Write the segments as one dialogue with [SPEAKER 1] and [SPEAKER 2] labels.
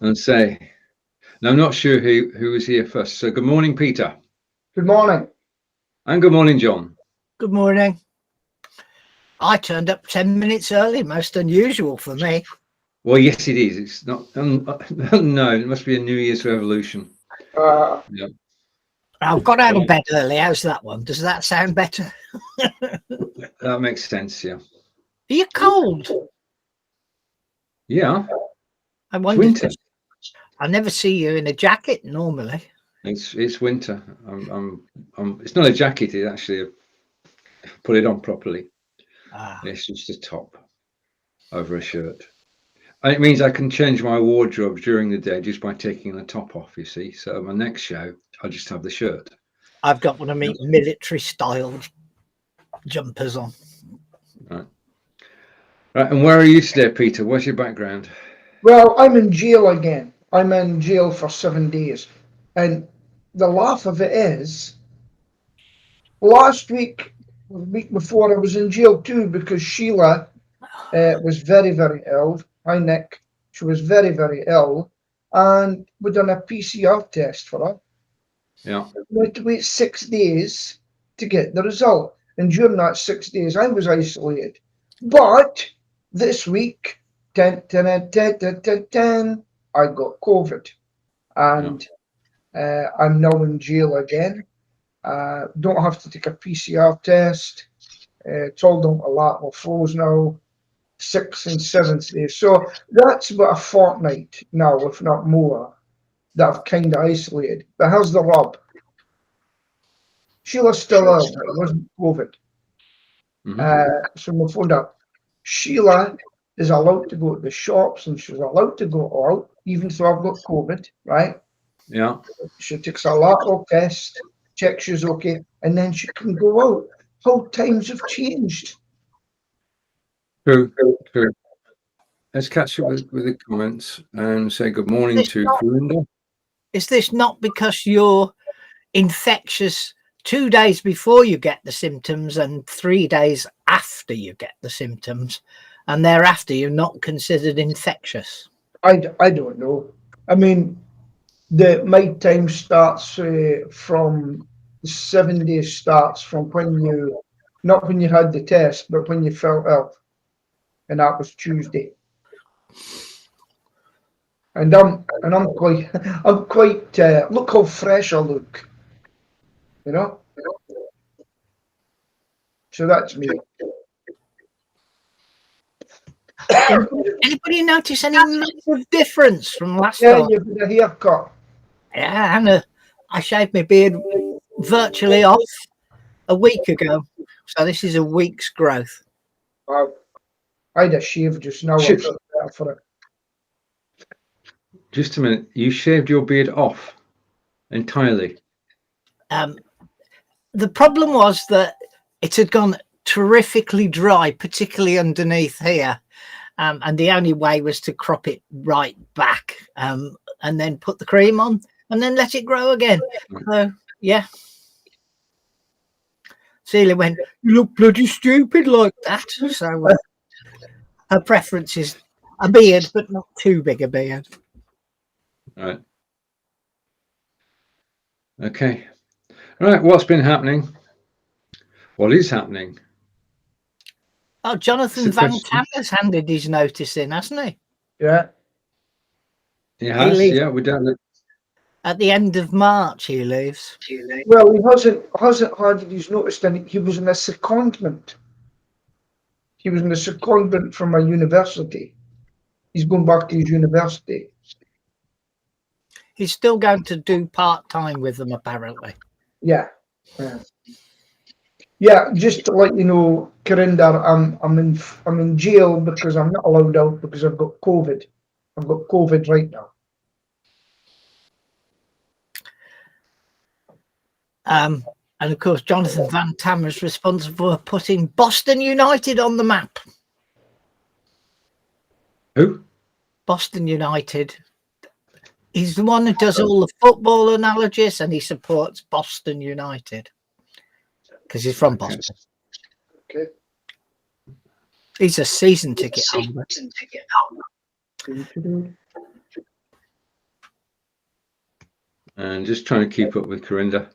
[SPEAKER 1] and say, now I'm not sure who was here first. So good morning, Peter.
[SPEAKER 2] Good morning.
[SPEAKER 1] And good morning, John.
[SPEAKER 3] Good morning. I turned up 10 minutes early, most unusual for me.
[SPEAKER 1] Well, yes, it is. It's not. No, it must be a New Year's revolution. Yeah.
[SPEAKER 3] I've got out of bed early. How's that one? Does that sound better?
[SPEAKER 1] That makes sense. Yeah.
[SPEAKER 3] Are you cold?
[SPEAKER 1] Yeah.
[SPEAKER 3] I
[SPEAKER 1] It's
[SPEAKER 3] wonder.
[SPEAKER 1] winter.
[SPEAKER 3] I never see you in a jacket normally.
[SPEAKER 1] It's winter. It's not a jacket. It's actually put it on properly. It's just a top over a shirt. And it means I can change my wardrobe during the day just by taking the top off, you see. So my next show, I'll just have the shirt.
[SPEAKER 3] I've got one of my military-styled jumpers on.
[SPEAKER 1] Right. And where are you today, Peter? What's your background?
[SPEAKER 2] Well, I'm in jail again. I'm in jail for 7 days. And the laugh of it is, last week, the week before, I was in jail too because Sheila was very, very ill. Hi, Nick. She was very, very ill. And we done a PCR test for her.
[SPEAKER 1] Yeah.
[SPEAKER 2] We had to wait 6 days to get the result. And during that 6 days, I was isolated. But this week, I got COVID. And I'm now in jail again. Don't have to take a PCR test. It's all down to lateral flows now. 6th and 7th day. So that's about a fortnight now, if not more, that I've kind of isolated. But how's the rub? Sheila's still ill, but it wasn't COVID. So my phone up. Sheila is allowed to go to the shops and she's allowed to go out, even though I've got COVID, right?
[SPEAKER 1] Yeah.
[SPEAKER 2] She takes a lateral test, checks she's okay, and then she can go out. How times have changed.
[SPEAKER 1] True. Let's catch up with the comments and say good morning to Corinda.
[SPEAKER 3] Is this not because you're infectious 2 days before you get the symptoms and 3 days after you get the symptoms, and thereafter you're not considered infectious?
[SPEAKER 2] I don't know. I mean, my time starts from 7 days starts from not when you had the test, but when you felt ill, and that was Tuesday. And I'm quite. Look how fresh I look. You know. So that's me.
[SPEAKER 3] Anybody notice any massive difference from last
[SPEAKER 2] Yeah,
[SPEAKER 3] time?
[SPEAKER 2] you've got a haircut.
[SPEAKER 3] Yeah, and I shaved my beard virtually off a week ago. So this is a week's growth.
[SPEAKER 2] I had a shave just now. I'm better for it.
[SPEAKER 1] Just a minute. You shaved your beard off entirely.
[SPEAKER 3] The problem was that it had gone terrifically dry, particularly underneath here. And the only way was to crop it right back and then put the cream on and then let it grow again. So, yeah. Celia went, "You look bloody stupid like that." So her preference is a beard, but not too big a beard.
[SPEAKER 1] Right. Okay. Right. What's been happening? What is happening?
[SPEAKER 3] Oh, Jonathan Van Tammer's handed his notice in, hasn't he?
[SPEAKER 2] Yeah.
[SPEAKER 1] He has. Yeah, we're down
[SPEAKER 3] at the end of March. He leaves.
[SPEAKER 2] Well, he hasn't handed his notice in. He was in a secondment. He was in a secondment from a university. He's going back to his university.
[SPEAKER 3] He's still going to do part-time with them, apparently.
[SPEAKER 2] Yeah. Yeah, just to let you know, Corinda, I'm in jail because I'm not allowed out because I've got COVID. I've got COVID right now.
[SPEAKER 3] And of course, Jonathan Van Tammer is responsible for putting Boston United on the map.
[SPEAKER 1] Who?
[SPEAKER 3] Boston United. He's the one who does all the football analogies, and he supports Boston United because he's from Boston.
[SPEAKER 2] Okay.
[SPEAKER 3] He's a season ticket holder.
[SPEAKER 1] and just trying to keep up with Corinda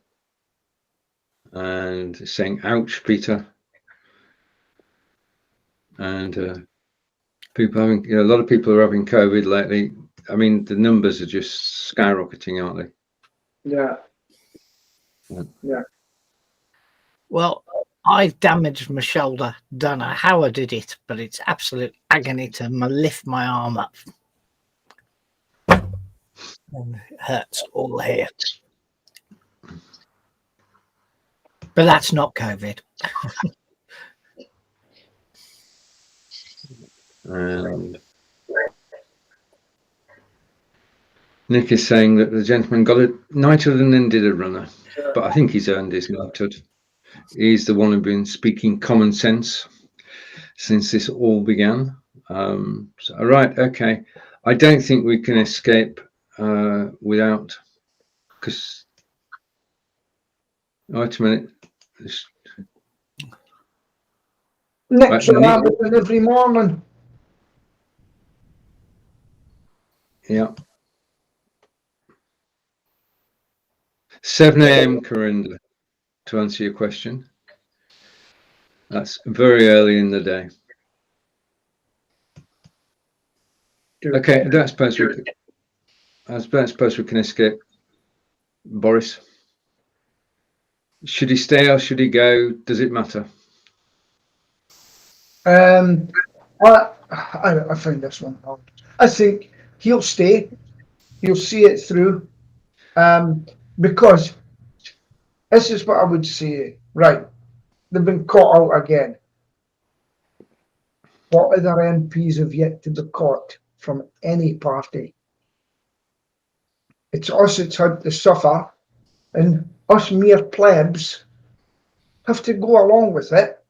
[SPEAKER 1] and saying, ouch, Peter. And people having, a lot of people are having COVID lately. I mean, the numbers are just skyrocketing, aren't they?
[SPEAKER 2] Yeah.
[SPEAKER 1] Yeah.
[SPEAKER 3] Well, I've damaged my shoulder. Don't know how I did it, but it's absolute agony to lift my arm up. And it hurts all here. But that's not COVID.
[SPEAKER 1] And Nick is saying that the gentleman got a knighthood and then did a runner, but I think he's earned his knighthood. He's the one who's been speaking common sense since this all began. So, right, okay. I don't think we can escape without, because, wait a minute.
[SPEAKER 2] Nick's happening every morning.
[SPEAKER 1] Yeah. 7 a.m. Corinda, to answer your question. That's very early in the day. Okay, I don't suppose we can escape. Boris, should he stay or should he go? Does it matter?
[SPEAKER 2] I find this one hard. I think he'll stay. He'll see it through. Because this is what I would say. Right, they've been caught out again. What other MPs have yet to be caught from any party? It's us that's had to suffer, and us mere plebs have to go along with it.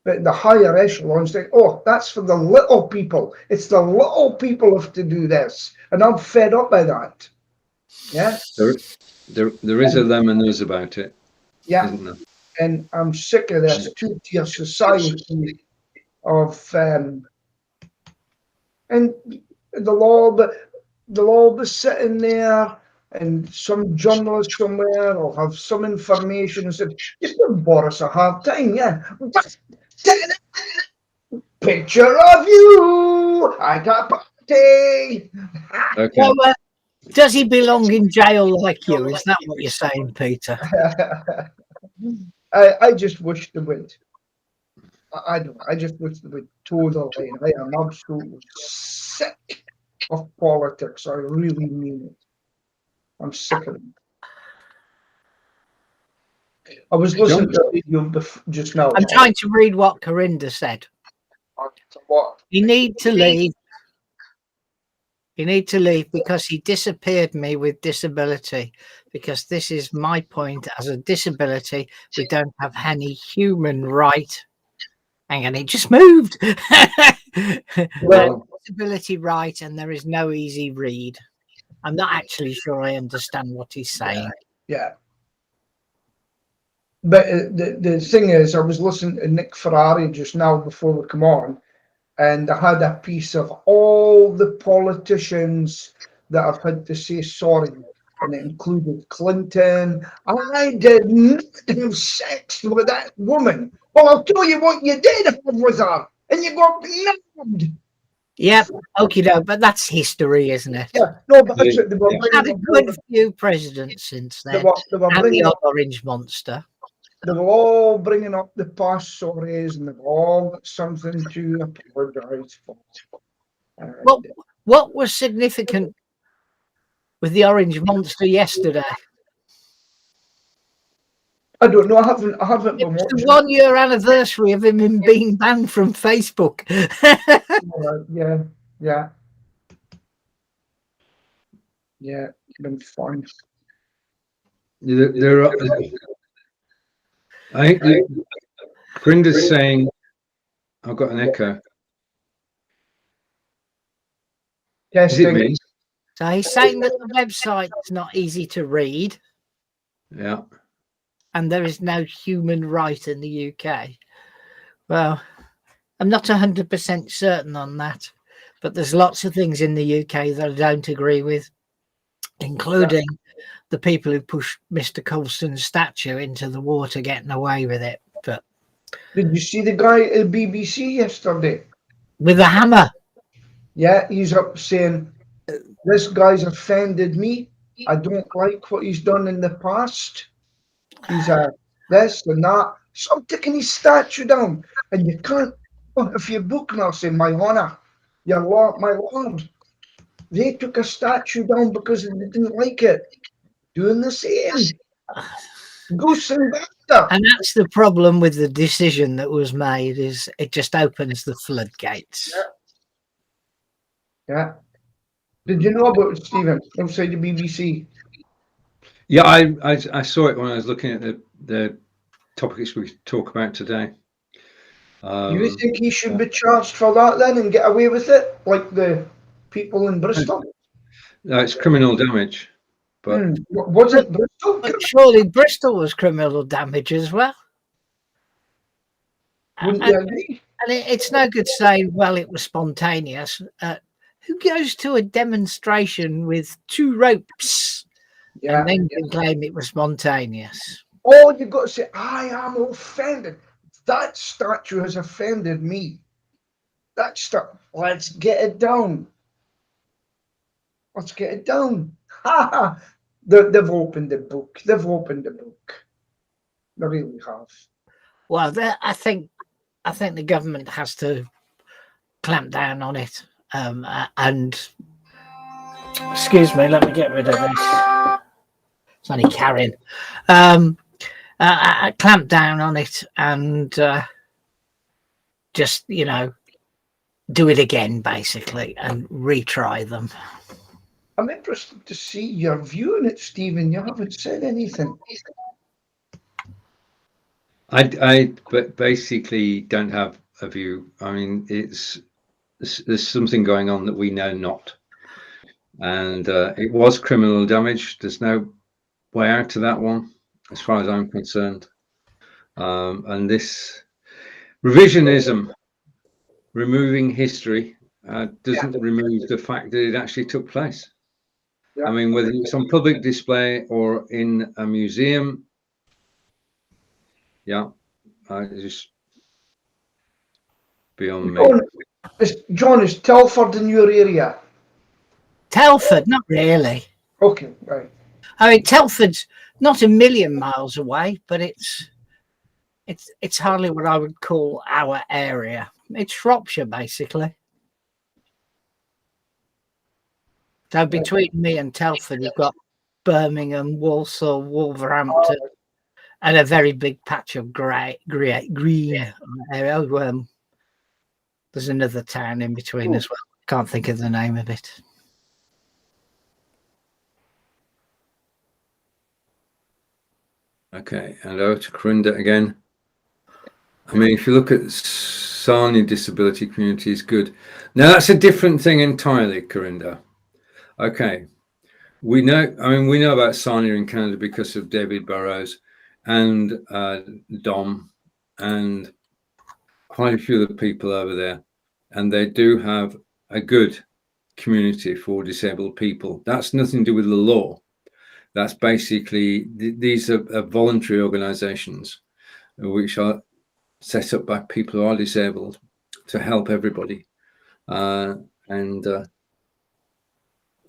[SPEAKER 2] But the higher echelons think, oh, that's for the little people. It's the little people have to do this. And I'm fed up by that. Yeah.
[SPEAKER 1] There is a them and us about it.
[SPEAKER 2] Yeah.
[SPEAKER 1] Isn't there?
[SPEAKER 2] And I'm sick of this two-tier society of and they'll all be sitting there, and some journalist somewhere will have some information and say, "You give Boris a hard time, yeah." Picture of you. I got party.
[SPEAKER 1] Okay.
[SPEAKER 3] Well, does he belong in jail like you? Is that what you're saying, Peter?
[SPEAKER 2] I just wish they would. I don't. I just wish they would totally. I am absolutely sick of politics. I really mean it. I'm sick of it. I was listening to you just now.
[SPEAKER 3] I'm trying to read what Corinda said.
[SPEAKER 2] What?
[SPEAKER 3] You need to leave. You need to leave because he disappeared me with disability. Because this is my point. As a disability, we don't have any human right. Hang on, it just moved.
[SPEAKER 2] Well,
[SPEAKER 3] disability right, and there is no easy read. I'm not actually sure I understand what he's saying.
[SPEAKER 2] Yeah. But the thing is, I was listening to Nick Ferrari just now before we come on, and I had a piece of all the politicians that have had to say sorry, and it included Clinton. I did not have sex with that woman. Well, I'll tell you what you did have with her, and you got nabbed.
[SPEAKER 3] Yep, okie doke, but that's history, isn't it?
[SPEAKER 2] Yeah, no, but that's it. They were
[SPEAKER 3] had a good few presidents since then.
[SPEAKER 2] They were
[SPEAKER 3] and
[SPEAKER 2] bringing
[SPEAKER 3] the
[SPEAKER 2] up,
[SPEAKER 3] orange monster.
[SPEAKER 2] they were all bringing up the past sorries, and they've all got something to apologise for.
[SPEAKER 3] Well, what was significant with the orange monster yesterday?
[SPEAKER 2] I don't know. I haven't been
[SPEAKER 3] It's the
[SPEAKER 2] watching.
[SPEAKER 3] 1-year anniversary of him being banned from Facebook.
[SPEAKER 2] Yeah, been fun.
[SPEAKER 1] There are, I think Corinda's saying, I've got an echo. Is it me?
[SPEAKER 3] So he's saying that the website is not easy to read.
[SPEAKER 1] Yeah.
[SPEAKER 3] And there is no human right in the UK. Well, I'm not 100% certain on that, but there's lots of things in the UK that I don't agree with. including the people who pushed Mr. Colston's statue into the water, getting away with it. But
[SPEAKER 2] did you see the guy at the BBC yesterday?
[SPEAKER 3] With a hammer?
[SPEAKER 2] Yeah, he's up saying, this guy's offended me. I don't like what he's done in the past. He's this and that. So I'm taking his statue down. And you can't, if you're booking us in my honour, your lord, my lord, they took a statue down because they didn't like it. Doing the same. Goose and gander.
[SPEAKER 3] And that's the problem with the decision that was made, is it just opens the floodgates.
[SPEAKER 2] Yeah. Did you know about it, Stephen, outside the BBC?
[SPEAKER 1] Yeah, I saw it when I was looking at the topics we talk about today.
[SPEAKER 2] You think he should be charged for that then and get away with it, like the people in Bristol?
[SPEAKER 1] No, it's criminal damage. But
[SPEAKER 2] was it Bristol?
[SPEAKER 3] But surely Bristol was criminal damage as well.
[SPEAKER 2] Wouldn't you agree?
[SPEAKER 3] And it's no good saying, well, it was spontaneous. Who goes to a demonstration with 2 ropes and then can claim it was spontaneous?
[SPEAKER 2] Oh, you've got to say, I am offended. That statue has offended me. Let's get it down. Let's get it down. Ha! They've opened the book. They've opened the book. They really have.
[SPEAKER 3] Well, I think the government has to clamp down on it. And excuse me, let me get rid of this. It's only Karen. Clamp down on it and just, do it again, basically, and retry them.
[SPEAKER 2] I'm interested to see your view on it, Stephen. You haven't said anything.
[SPEAKER 1] I basically don't have a view. I mean, there's something going on that we know not, and it was criminal damage. There's no way out of that one, as far as I'm concerned. And this revisionism, removing history, doesn't remove the fact that it actually took place. I mean, whether it's on public display or in a museum, just beyond me.
[SPEAKER 2] John, is Telford in your area?
[SPEAKER 3] Telford, not really.
[SPEAKER 2] Okay, right.
[SPEAKER 3] I mean, Telford's not a million miles away, but it's hardly what I would call our area. It's Shropshire, basically. So between me and Telford, you've got Birmingham, Walsall, Wolverhampton, and a very big patch of green area. There's another town in between as well. Can't think of the name of it.
[SPEAKER 1] Okay, and over to Corinda again. I mean, if you look at Sani disability community is good. Now that's a different thing entirely, Corinda. Okay, we know about Sani in Canada because of David Burrows and Dom and quite a few of the people over there, and they do have a good community for disabled people. That's nothing to do with the law. That's basically, these are voluntary organizations which are set up by people who are disabled to help everybody. And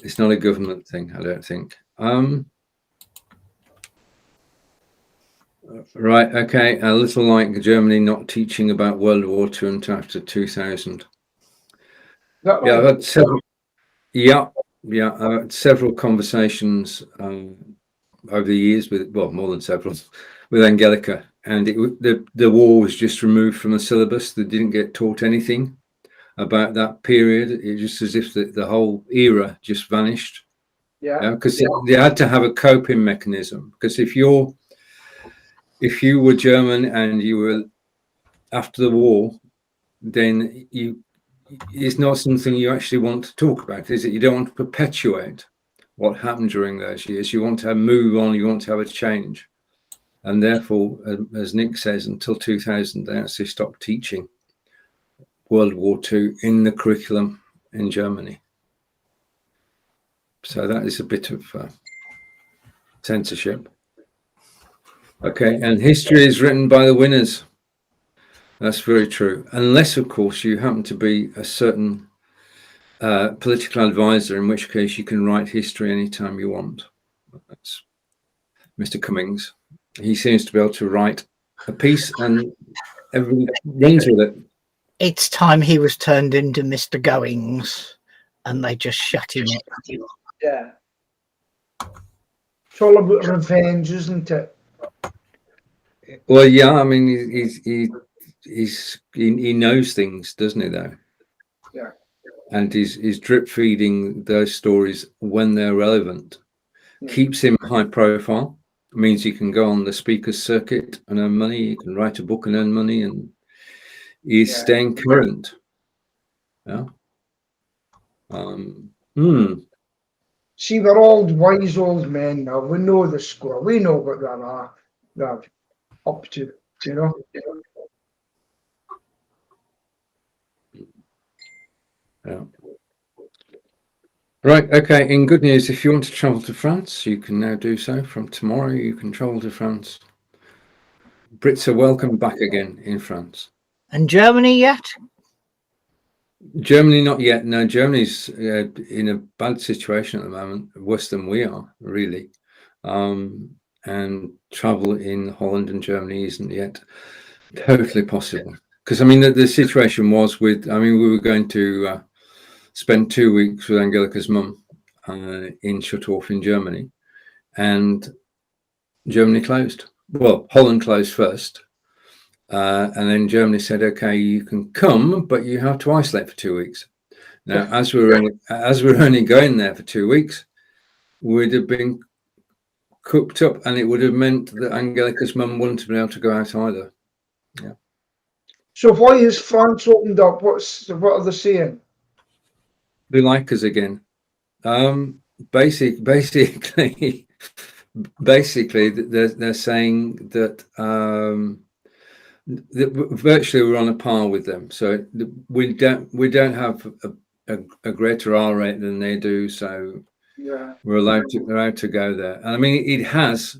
[SPEAKER 1] it's not a government thing, I don't think. Right, okay, a little like Germany not teaching about World War II until after 2000. Yeah, I've had several, I've had several conversations over the years with, well, more than several, with Angelica, and the war was just removed from the syllabus. They didn't get taught anything about that period. It just as if the whole era just vanished. Because they had to have a coping mechanism. Because if you were German and you were after the war, then it's not something you actually want to talk about, is it? You don't want to perpetuate what happened during those years. You want to move on. You want to have a change. And therefore, as Nick says, until 2000, they actually stopped teaching World War II in the curriculum in Germany. So that is a bit of censorship. Okay, and history is written by the winners. That's very true. Unless, of course, you happen to be a certain political advisor, in which case you can write history anytime you want. That's Mr. Cummings. He seems to be able to write a piece and everybody runs with it.
[SPEAKER 3] It's time he was turned into Mr. Goings and they just shut him up.
[SPEAKER 2] Yeah. It's all about revenge, isn't it?
[SPEAKER 1] Well, yeah, I mean, he knows things, doesn't he, though?
[SPEAKER 2] Yeah.
[SPEAKER 1] And he's drip feeding those stories when they're relevant. Keeps him high profile. Means he can go on the speaker's circuit and earn money. He can write a book and earn money, and he's staying current. Yeah.
[SPEAKER 2] See, we're old, wise old men now. We know the score. We know what they're up to, you know.
[SPEAKER 1] Yeah. Right. Okay. In good news, if you want to travel to France, you can now do so. From tomorrow, you can travel to France. Brits are welcome back again in France.
[SPEAKER 3] And Germany yet?
[SPEAKER 1] Germany, not yet. No, Germany's in a bad situation at the moment, worse than we are, really. And travel in Holland and Germany isn't yet totally possible. Because, I mean, the situation was with, I mean, we were going to spend 2 weeks with Angelica's mum in Schutthof in Germany, and Germany closed. Well, Holland closed first. And then Germany said, okay, you can come, but you have to isolate for 2 weeks. Now, as we're only going there for 2 weeks, we'd have been cooped up, and it would have meant that Angelica's mum wouldn't have been able to go out either. Yeah.
[SPEAKER 2] So why is France opened up? What are they saying?
[SPEAKER 1] They like us again. Basically, they're saying that virtually we're on a par with them. So we don't have a greater R rate than they do. So we're allowed to go there. And I mean, it has,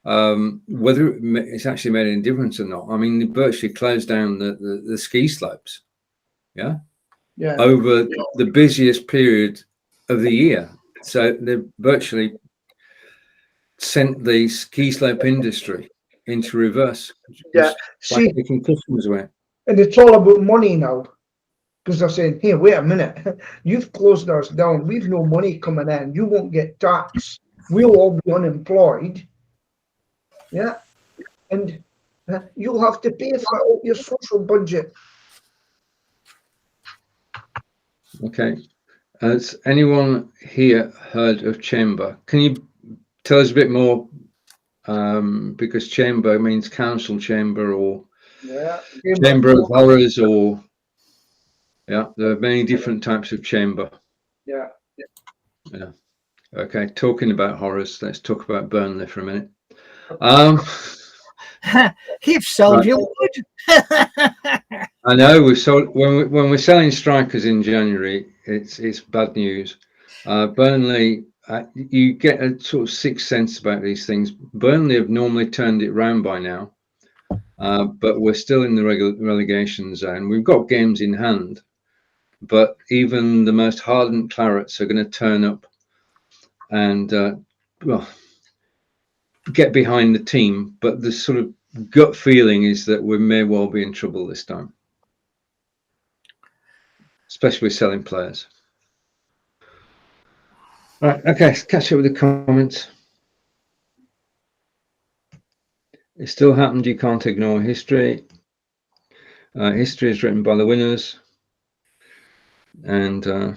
[SPEAKER 1] whether it's actually made any difference or not. I mean, they virtually closed down the ski slopes. Yeah. Over the busiest period of the year. So they virtually sent the ski slope industry into reverse.
[SPEAKER 2] Yeah, see,
[SPEAKER 1] taking customers away.
[SPEAKER 2] And it's all about money now, because they're saying, hey, wait a minute, you've closed us down, we've no money coming in, you won't get tax, we'll all be unemployed, yeah, and you'll have to pay for your social budget.
[SPEAKER 1] Okay, has anyone here heard of chamber? Can you tell us a bit more? Because chamber means council chamber or chamber of horrors, or there are many different types of chamber.
[SPEAKER 2] Yeah.
[SPEAKER 1] Okay, talking about horrors, let's talk about Burnley for a minute.
[SPEAKER 3] You've sold your wood.
[SPEAKER 1] I know we've sold when we're selling strikers in January. It's bad news. Burnley. You get a sort of sixth sense about these things. Burnley have normally turned it round by now, but we're still in the relegation zone. We've got games in hand, but even the most hardened clarets are going to turn up and get behind the team. But the sort of gut feeling is that we may well be in trouble this time, especially with selling players. Right, okay, let's catch up with the comments. It still happened, you can't ignore history. History is written by the winners. And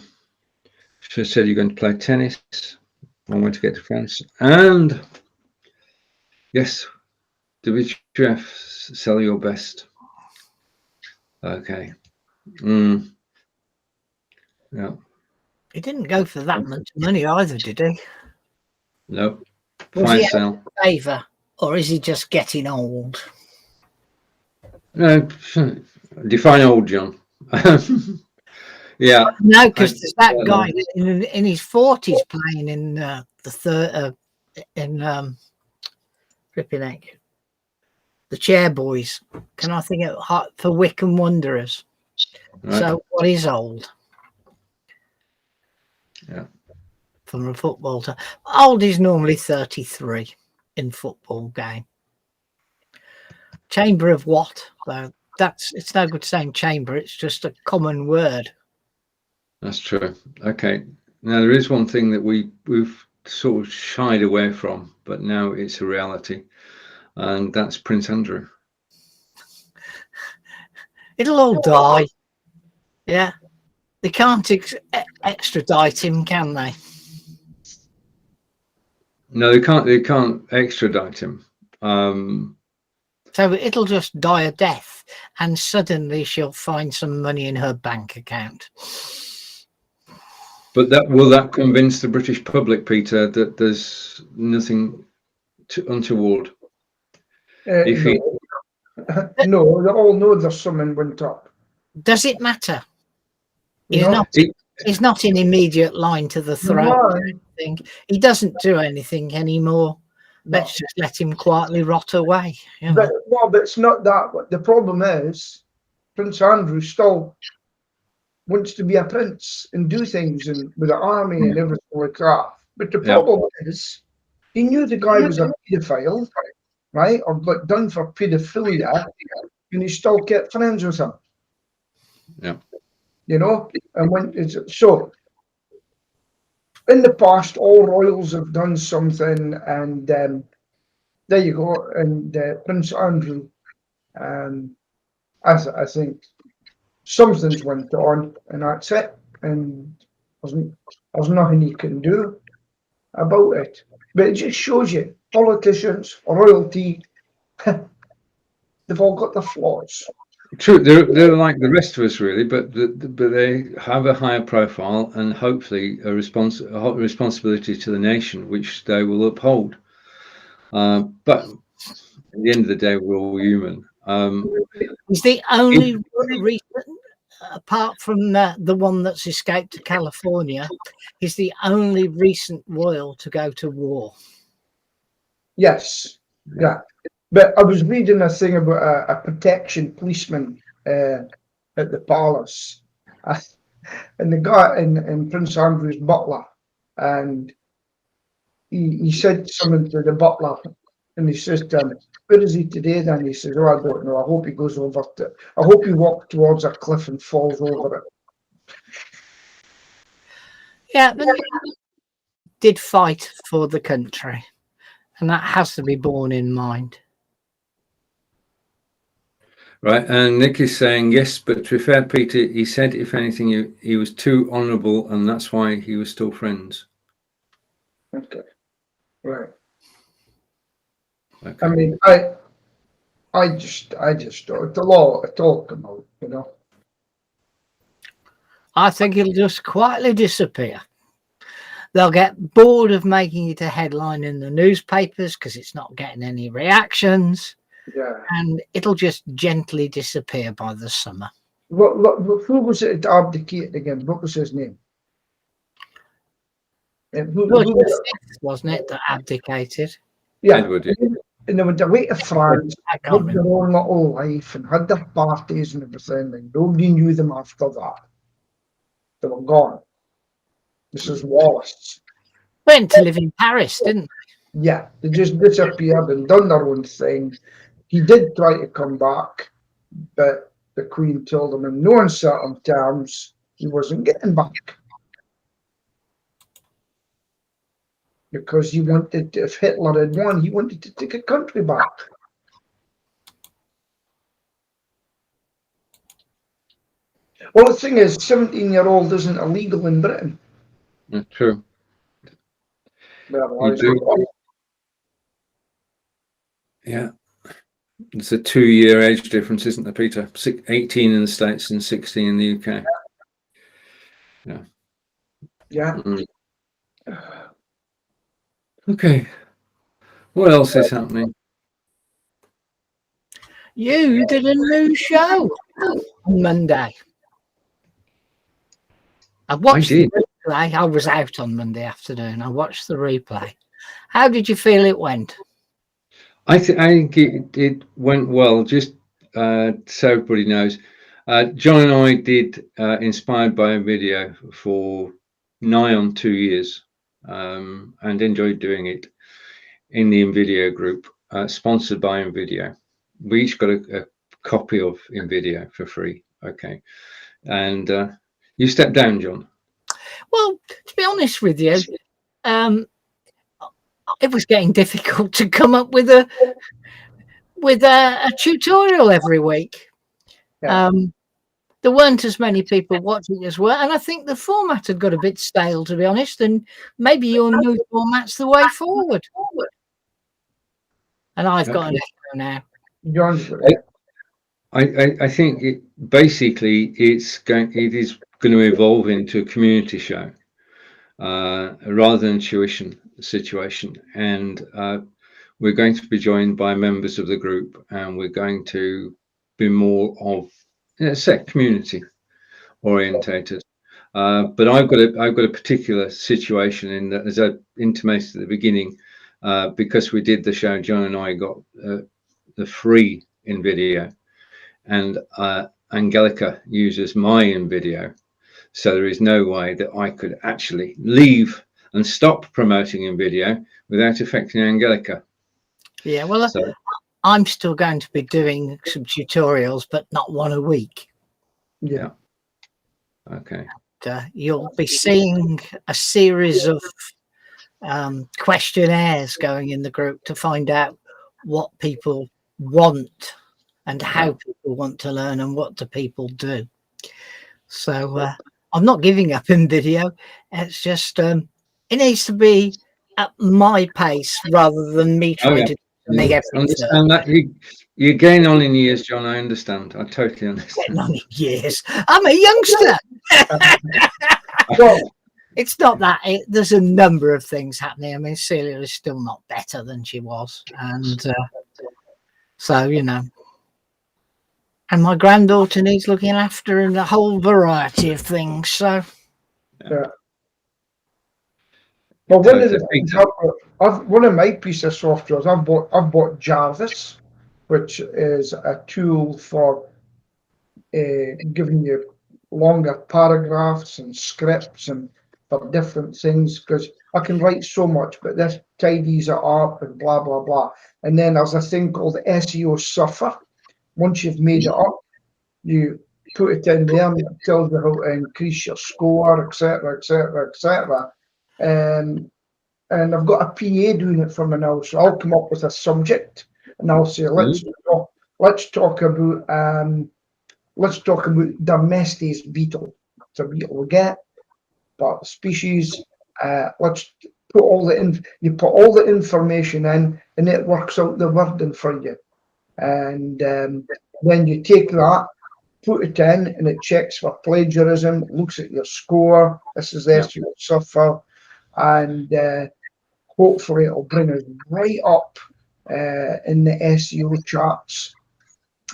[SPEAKER 1] she said you're going to play tennis. I want to get to France. And yes, WTF, sell your best. Okay. Yeah.
[SPEAKER 3] He didn't go for that much money either, did he?
[SPEAKER 1] Nope.
[SPEAKER 3] Was he out of favour, or is he just getting old?
[SPEAKER 1] No, define old, John. Yeah.
[SPEAKER 3] No, because there's that guy in his 40s playing in the third in flipping heck, the Chair Boys. Can I think of for Wycombe Wanderers? Right. So what is old?
[SPEAKER 1] Yeah.
[SPEAKER 3] From a football time, old is normally 33 in football game. Chamber of what? Though it's no good saying chamber. It's just a common word.
[SPEAKER 1] That's true. Okay. Now there is one thing that we've sort of shied away from, but now it's a reality, and that's Prince Andrew.
[SPEAKER 3] It'll all die. Yeah, they can't extradite him, can they?
[SPEAKER 1] No, they can't. They can't extradite him.
[SPEAKER 3] So it'll just die a death, and suddenly she'll find some money in her bank account.
[SPEAKER 1] But will that convince the British public, Peter, that there's nothing untoward?
[SPEAKER 2] No. No, they all know there's something went up.
[SPEAKER 3] Does it matter? He's not in immediate line to the throne. Or anything. He doesn't do anything anymore. No. Let's just let him quietly rot away. You know?
[SPEAKER 2] But it's not that. The problem is, Prince Andrew still wants to be a prince and do things and with the army and everything like that. But the problem is, he knew the guy was a paedophile, right, or got done for paedophilia, and he still kept friends with him.
[SPEAKER 1] Yeah.
[SPEAKER 2] You know, and so in the past, all royals have done something, and there you go. And Prince Andrew, I think something's went on, and that's it. And there's nothing you can do about it. But it just shows you, politicians, royalty, they've all got their flaws.
[SPEAKER 1] True, they're like the rest of us, really, but they have a higher profile and hopefully a responsibility to the nation, which they will uphold. But at the end of the day, we're all human.
[SPEAKER 3] Is the only reason, apart from the one that's escaped to California, is the only recent royal to go to war?
[SPEAKER 2] Yes, yeah. But I was reading a thing about a protection policeman at the palace, and the guy in Prince Andrew's butler, and he said something to the butler, and he says to him, "Where is he today?" Then he says, "Oh, I don't know. I hope he goes over to. I hope he walks towards a cliff and falls over it."
[SPEAKER 3] Yeah, but he did fight for the country, and that has to be borne in mind.
[SPEAKER 1] Right, and Nick is saying, yes, but to be fair, Peter, he said, if anything, he was too honourable, and that's why he was still friends.
[SPEAKER 2] Okay, right. Okay. I mean, I just don't. The law talk about, you know.
[SPEAKER 3] I think it'll just quietly disappear. They'll get bored of making it a headline in the newspapers because it's not getting any reactions.
[SPEAKER 2] Yeah.
[SPEAKER 3] And it'll just gently disappear by the summer.
[SPEAKER 2] Who was it that abdicated again? What was his name?
[SPEAKER 3] Wasn't it that abdicated?
[SPEAKER 2] Yeah.
[SPEAKER 1] Edward, yeah.
[SPEAKER 2] And they went away to France, lived their own little life and had their parties and everything, and nobody knew them after that. They were gone. This is Wallace.
[SPEAKER 3] Went to live in Paris, didn't they?
[SPEAKER 2] Yeah, they just disappeared and done their own thing. He did try to come back, but the Queen told him in no uncertain terms he wasn't getting back. Because he wanted to, if Hitler had won, he wanted to take a country back. Well, the thing is, 17-year-old isn't illegal in Britain.
[SPEAKER 1] That's true.
[SPEAKER 2] Well,
[SPEAKER 1] you do. Yeah. It's a 2-year age difference, isn't there, Peter? 18 in the States and 16 in the UK. Yeah.
[SPEAKER 2] Yeah.
[SPEAKER 1] Mm. Okay. What else is happening?
[SPEAKER 3] You did a new show on Monday. I watched the replay. I was out on Monday afternoon. I watched the replay. How did you feel it went?
[SPEAKER 1] I think it went well. Just so everybody knows, John and I did Inspired by a Video for nigh on 2 years, and enjoyed doing it in the InVideo group, sponsored by InVideo. We each got a copy of InVideo for free. Okay, and you stepped down, John.
[SPEAKER 3] Well, to be honest with you, it was getting difficult to come up with a tutorial every week.
[SPEAKER 2] Yeah.
[SPEAKER 3] There weren't as many people watching as well, and I think the format had got a bit stale, to be honest. And maybe your new format's the way forward. And I've got an echo now.
[SPEAKER 2] John's
[SPEAKER 1] I think it is going to evolve into a community show rather than a tuition situation, and we're going to be joined by members of the group, and we're going to be more of community orientated. But I've got a particular situation in that, as I intimated at the beginning, because we did the show, John and I got the free InVideo, and Angelica uses my InVideo, so there is no way that I could actually leave and stop promoting InVideo without affecting Angelica.
[SPEAKER 3] Yeah, well, so I'm still going to be doing some tutorials, but not one a week.
[SPEAKER 2] Yeah.
[SPEAKER 1] Okay.
[SPEAKER 3] You'll be seeing a series of questionnaires going in the group to find out what people want and how people want to learn and what do people do. So I'm not giving up in video. It's just it needs to be at my pace rather than me trying to make everything.
[SPEAKER 1] Understand that you gain on in years, John. I understand. I totally understand.
[SPEAKER 3] Getting on in years. I'm a youngster.
[SPEAKER 2] Well,
[SPEAKER 3] it's not that. There's a number of things happening. I mean, Celia is still not better than she was, and so you know. And my granddaughter needs looking after, and a whole variety of things. So,
[SPEAKER 2] yeah. Well, one of the things one of my pieces of software, I've bought Jarvis, which is a tool for giving you longer paragraphs and scripts and for different things, because I can write so much, but this tidies it up and blah blah blah. And then there's a thing called SEO Surfer. Once you've made it up, you put it in there and it tells you how to increase your score, etc., etc., etc. And I've got a PA doing it for me now, so I'll come up with a subject and I'll say, let's talk about Dermestes beetle. It's a beetle we get, but species. Let's put all the information in, and it works out the wording for you. And then you take that, put it in, and it checks for plagiarism, looks at your score. This is SEO Surfer, and hopefully it'll bring us right up in the SEO charts.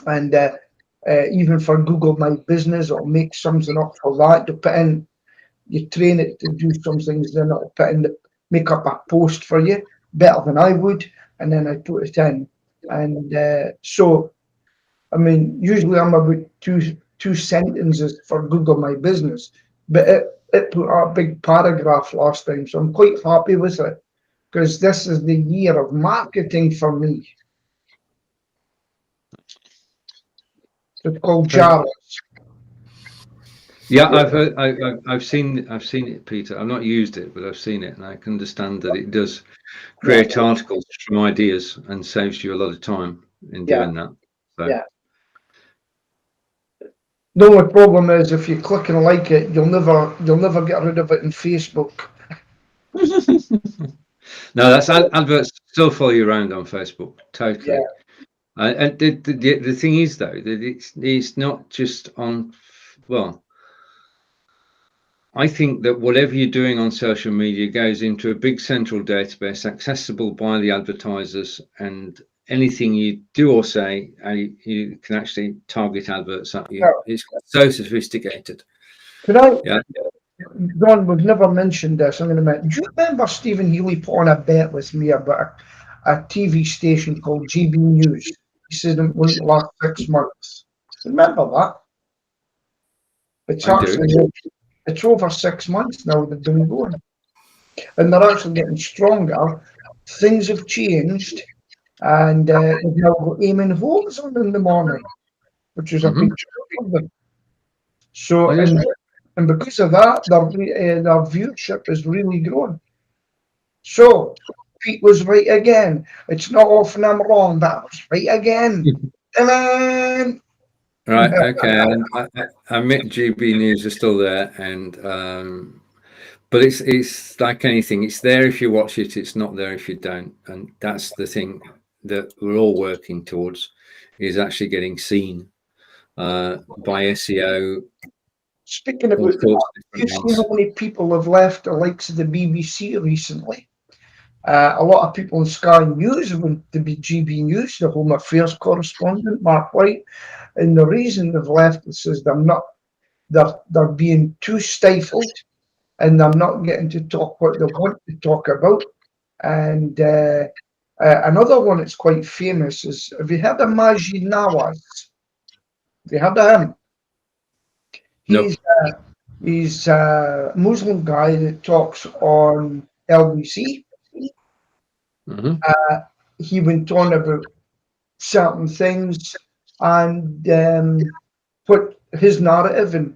[SPEAKER 2] And even for Google My Business, it'll make something up for that. You train it to do some things, then it'll make up a post for you better than I would, and then I put it in. And so, I mean, usually I'm about two sentences for Google My Business, but it put out a big paragraph last time, so I'm quite happy with it, because this is the year of marketing for me. It's called Jarvis.
[SPEAKER 1] Yeah, I've seen it, Peter. I've not used it, but I've seen it, and I can understand that it does create articles from ideas and saves you a lot of time in doing that. So.
[SPEAKER 2] Yeah. The only problem is if you click and like it, you'll never get rid of it in Facebook.
[SPEAKER 1] No, that's adverts still follow you around on Facebook. Totally. Yeah. And the thing is, though, that it's not just on. Well, I think that whatever you're doing on social media goes into a big central database accessible by the advertisers, and anything you do or say, you can actually target adverts at you. Yeah. It's so sophisticated.
[SPEAKER 2] Could I Don, we've never mentioned this. I'm going to mention. Do you remember Stephen Healy put on a bet with me about a TV station called GB News? He said it wouldn't last 6 months. Remember that? It's
[SPEAKER 1] I do.
[SPEAKER 2] actually it's over 6 months now they've been going, and they're actually getting stronger. Things have changed, and they've now got Eamon Holmes on in the morning, which is a big job for them. So, and because of that, their viewership is really growing. So, Pete was right again. It's not often I'm wrong, but I was right again. Ta-da!
[SPEAKER 1] Right, okay. I admit GB News are still there, and but it's like anything. It's there if you watch it. It's not there if you don't, and that's the thing that we're all working towards, is actually getting seen by SEO.
[SPEAKER 2] Speaking about that, you see how many people have left the likes of the BBC recently? A lot of people in Sky News went to be GB News, the Home Affairs correspondent, Mark White. And the reason they've left is they're being too stifled, and they're not getting to talk what they want to talk about. And another one that's quite famous is, have you heard of Majid Nawaz? Have you heard of him? He's a Muslim guy that talks on LBC. He went on about certain things and put his narrative, and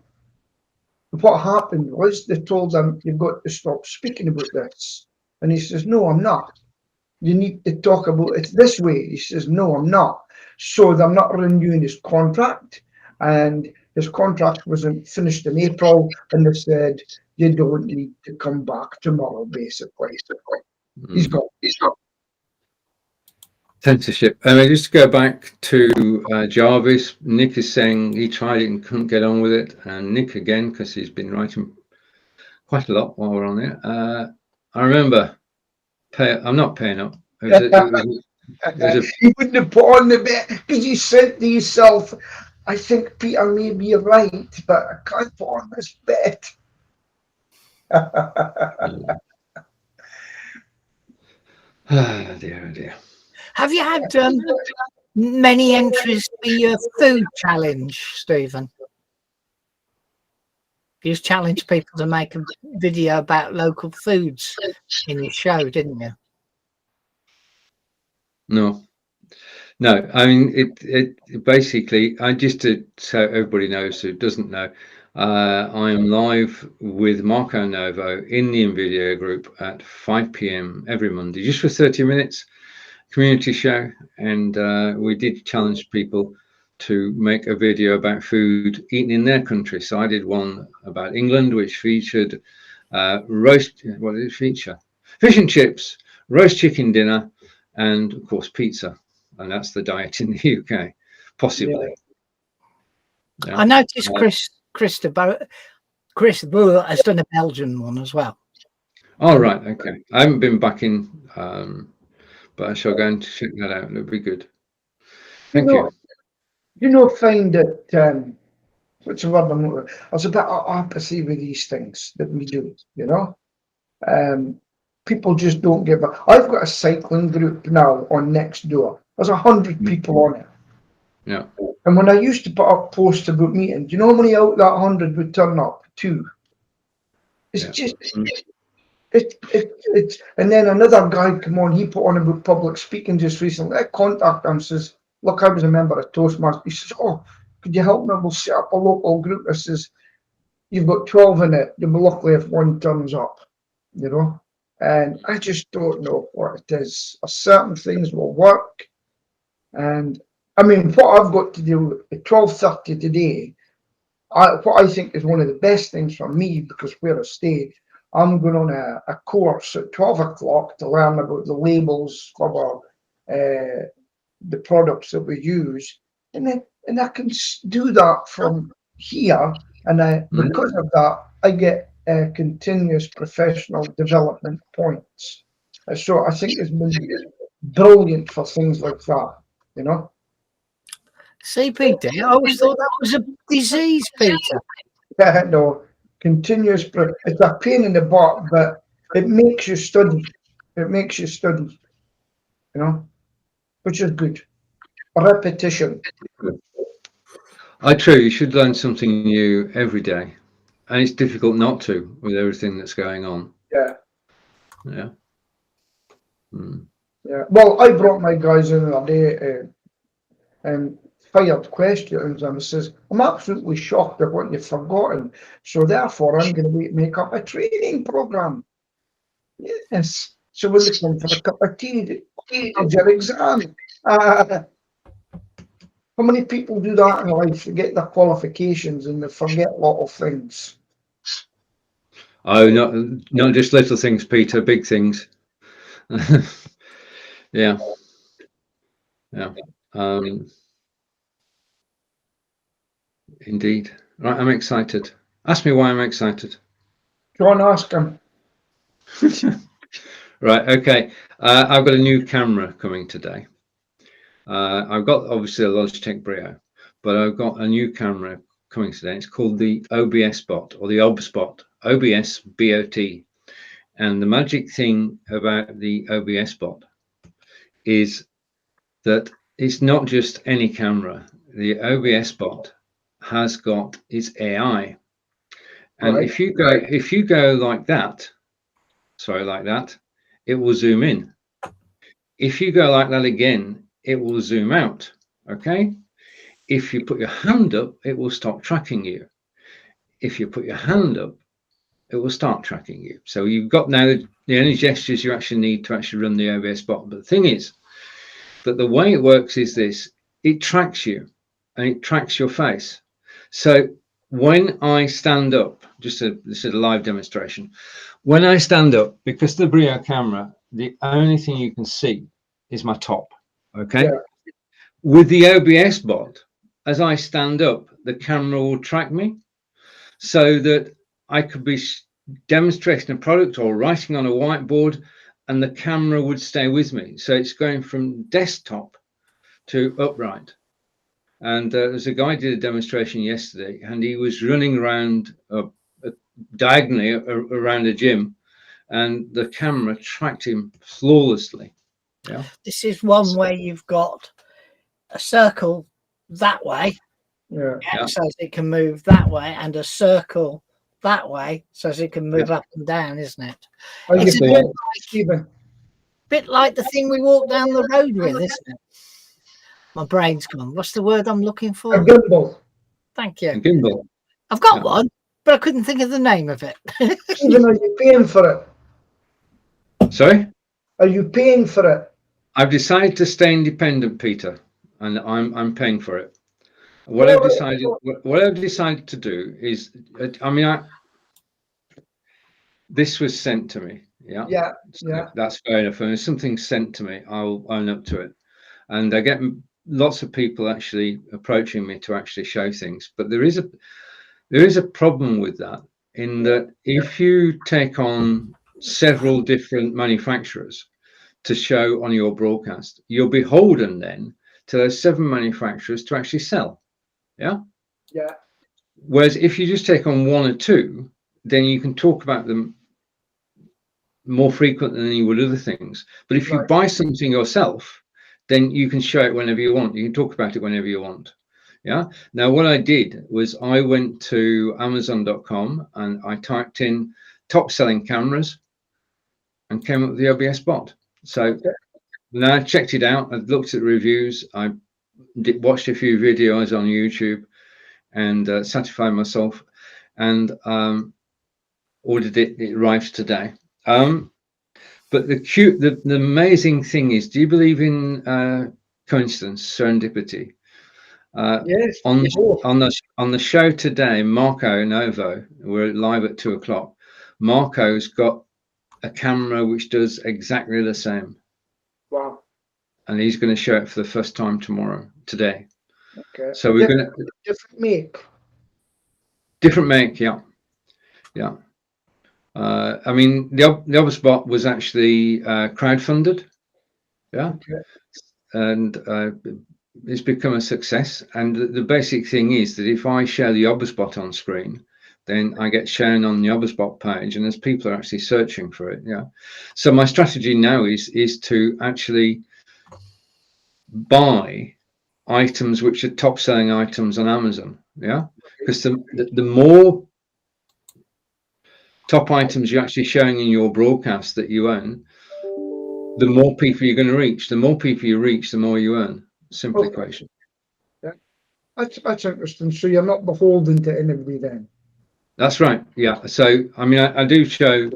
[SPEAKER 2] what happened was they told him, you've got to stop speaking about this. And he says, no, I'm not. You need to talk about it this way. He says, no, I'm not. So they're not renewing his contract, and his contract wasn't finished in April, and they said, you don't need to come back tomorrow, basically. He's gone.
[SPEAKER 1] Censorship. Just to go back to Jarvis, Nick is saying he tried it and couldn't get on with it. And Nick again, because he's been writing quite a lot while we're on there. I remember, I'm not paying up.
[SPEAKER 2] You wouldn't have put on the bet because you said to yourself, I think Peter may be right, but I can't put on this bet.
[SPEAKER 1] Oh dear.
[SPEAKER 3] Have you had many entries for your food challenge, Stephen? You just challenged people to make a video about local foods in your show, didn't you?
[SPEAKER 1] No. I mean, it basically, just so everybody knows who doesn't know, I am live with Marco Novo in the InVideo group at 5 p.m. every Monday, just for 30 minutes, community show. And we did challenge people to make a video about food eaten in their country. So I did one about England, which featured what did it feature? Fish and chips, roast chicken dinner, and of course pizza. And that's the diet in the UK, possibly.
[SPEAKER 3] Yeah. I noticed Chris has done a Belgian one as well.
[SPEAKER 1] Oh, right. Okay. I haven't been back in, but I shall go and check that out. It'll be good. Thank you.
[SPEAKER 2] Find that, what's the word? I was a bit opposite with these things that we do, people just don't give up. I've got a cycling group now on Nextdoor. There's 100 people on it.
[SPEAKER 1] Yeah.
[SPEAKER 2] And when I used to put up posts about meetings, do you know how many out that 100 would turn up? 2. It's just it's and then another guy come on, he put on about public speaking just recently. I contacted him, says, look, I was a member of Toastmasters. He says, oh, could you help me? We'll set up a local group. I says, you've got 12 in it. You'll be lucky if one turns up, And I just don't know what it is. Certain things will work. And I mean, what I've got to do at 12:30 today, what I think is one of the best things for me, because we're a stage, I'm going on a course at 12 o'clock to learn about the labels for the products that we use. And I can do that from here. And because of that, I get continuous professional development points. So I think it's been brilliant for things like that,
[SPEAKER 3] CPD? I always thought that was a disease, Peter.
[SPEAKER 2] No, Continuous. It's a pain in the butt, but it makes you study. It makes you study. You know, which is good. Repetition.
[SPEAKER 1] True. You should learn something new every day, and it's difficult not to with everything that's going on.
[SPEAKER 2] Yeah.
[SPEAKER 1] Yeah. Mm.
[SPEAKER 2] Yeah. Well, I brought my guys in the other day and fired questions and says, I'm absolutely shocked at what you've forgotten. So therefore, I'm going to make up a training program. Yes. So when they come for a cup of tea, how's your exam? How many people do that in life? They get their qualifications and they forget a lot of things.
[SPEAKER 1] Oh, not just little things, Peter. Big things. Yeah. Yeah. Indeed. Right. I'm excited. Ask me why I'm excited.
[SPEAKER 2] Go on, ask him.
[SPEAKER 1] Right. Okay. I've got a new camera coming today. I've got obviously a Logitech Brio, but I've got a new camera coming today. It's called the OBS Bot or the OBSBot, OBS BOT. And the magic thing about the OBS Bot is that it's not just any camera. The OBS Bot has got its AI, and
[SPEAKER 2] Right.
[SPEAKER 1] if you go like that, it will zoom in. If you go like that again, it will zoom out. Okay. If you put your hand up, it will stop tracking you. If you put your hand up, it will start tracking you. So you've got now the only gestures you actually need to actually run the OBS bot. But the thing is that the way it works is this: it tracks you and it tracks your face. So when I stand up, this is a live demonstration. When I stand up, because the Brio camera, the only thing you can see is my top. Okay.
[SPEAKER 2] Yeah.
[SPEAKER 1] With the OBS bot, as I stand up, the camera will track me so that I could be demonstrating a product or writing on a whiteboard and the camera would stay with me. So it's going from desktop to upright. And there's a guy did a demonstration yesterday and he was running around diagonally around a gym and the camera tracked him flawlessly. Yeah.
[SPEAKER 3] This is one where you've got a circle that way,
[SPEAKER 2] Yeah.
[SPEAKER 3] so as it can move that way, and a circle that way, so as it can move up and down, isn't it? It's a bit like the thing we walk down the road with, isn't it? My brain's gone. What's the word I'm looking for?
[SPEAKER 2] A gimbal.
[SPEAKER 3] Thank you.
[SPEAKER 1] A gimbal.
[SPEAKER 3] I've got one, but I couldn't think of the name of it.
[SPEAKER 2] Stephen, are you paying for it?
[SPEAKER 1] Sorry?
[SPEAKER 2] Are you paying for it?
[SPEAKER 1] I've decided to stay independent, Peter, and I'm paying for it. What I've decided to do is, this was sent to me. Yeah.
[SPEAKER 2] Yeah.
[SPEAKER 1] So
[SPEAKER 2] Yeah.
[SPEAKER 1] that's fair enough. And if something's sent to me, I'll own up to it. And I get lots of people actually approaching me to actually show things. But there is a problem with that, in that if you take on several different manufacturers to show on your broadcast, you're beholden then to those 7 manufacturers to actually sell. Yeah.
[SPEAKER 2] Yeah.
[SPEAKER 1] Whereas if you just take on 1 or 2, then you can talk about them more frequently than you would other things. But if you buy something yourself, then you can show it whenever you want. You can talk about it whenever you want. Yeah. Now, what I did was I went to Amazon.com and I typed in top selling cameras and came up with the OBS bot. So now I checked it out. I looked at the reviews. I watched a few videos on YouTube and satisfied myself and ordered it. It arrives today. But the amazing thing is, do you believe in coincidence, serendipity?
[SPEAKER 2] Yes.
[SPEAKER 1] On the show today, Marco Novo, we're live at 2:00. Marco's got a camera which does exactly the same.
[SPEAKER 2] Wow.
[SPEAKER 1] And he's going to show it for the first time today.
[SPEAKER 2] Okay.
[SPEAKER 1] So we're going to
[SPEAKER 2] different make.
[SPEAKER 1] Different make, yeah. I mean, the other spot was actually crowdfunded, yeah, okay. And it's become a success. And the basic thing is that if I share the Obberspot on screen, then I get shown on the Obusbot page, and as people are actually searching for it, yeah. So my strategy now is to actually buy items which are top selling items on Amazon, yeah, because the more top items you're actually showing in your broadcast that you own, the more people you're going to reach. The more people you reach, the more you earn. Simple equation.
[SPEAKER 2] Yeah, that's interesting. So you're not beholden to anybody then.
[SPEAKER 1] That's right. Yeah. So I mean, I do show.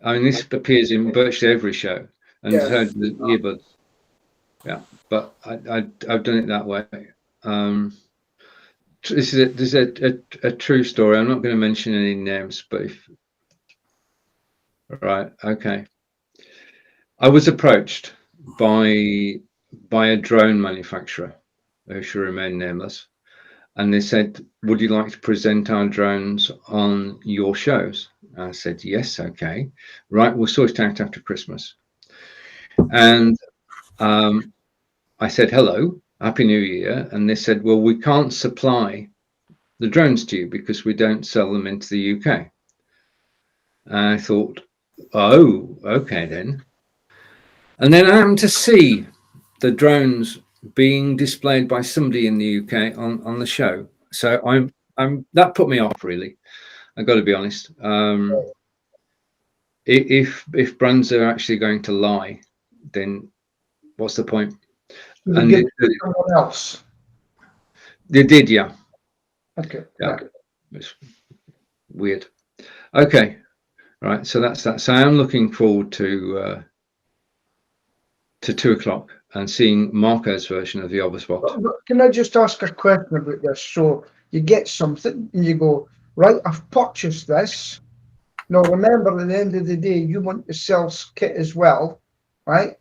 [SPEAKER 1] I mean, this appears in virtually every show, and so the earbuds. Yeah, but I've done it that way. This is a true story. I'm not going to mention any names, but if right, okay. I was approached by a drone manufacturer who should remain nameless, and they said, "Would you like to present our drones on your shows?" I said, "Yes, okay, right. We'll sort it out after Christmas." And I said, "Hello, Happy New Year," and they said, "Well, we can't supply the drones to you because we don't sell them into the UK." And I thought, "Oh, okay then." And then I happened to see the drones being displayed by somebody in the UK on the show. So I'm that put me off, really. I've got to be honest. If brands are actually going to lie, then what's the point?
[SPEAKER 2] And give it to someone else.
[SPEAKER 1] They did, yeah.
[SPEAKER 2] Okay.
[SPEAKER 1] Yeah. It's weird. Okay. Right. So that's that. So I'm looking forward to 2 o'clock and seeing Marco's version of the Obusbot.
[SPEAKER 2] Can I just ask a question about this? So you get something and you go, right, I've purchased this. Now remember, at the end of the day, you want to sell kit as well, right?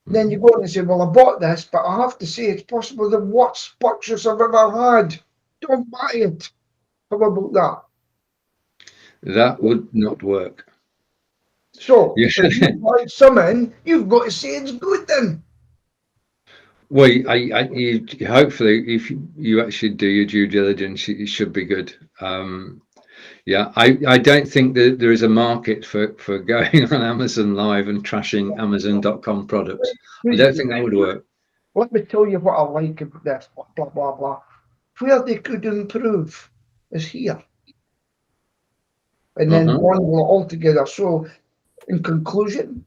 [SPEAKER 2] Then you go on and say, well, I bought this, but I have to say it's possible the worst purchase I've ever had. Don't buy it. How about that?
[SPEAKER 1] That would not work.
[SPEAKER 2] So if you buy something, you've got to say it's good then.
[SPEAKER 1] Well, you hopefully, if you actually do your due diligence, it should be good. Yeah, I don't think that there is a market for going on Amazon Live and trashing Amazon.com products. I don't think that would work.
[SPEAKER 2] Let me tell you what I like about this, blah, blah, blah, blah. Where they could improve is here. And then bundle it all together. So, in conclusion,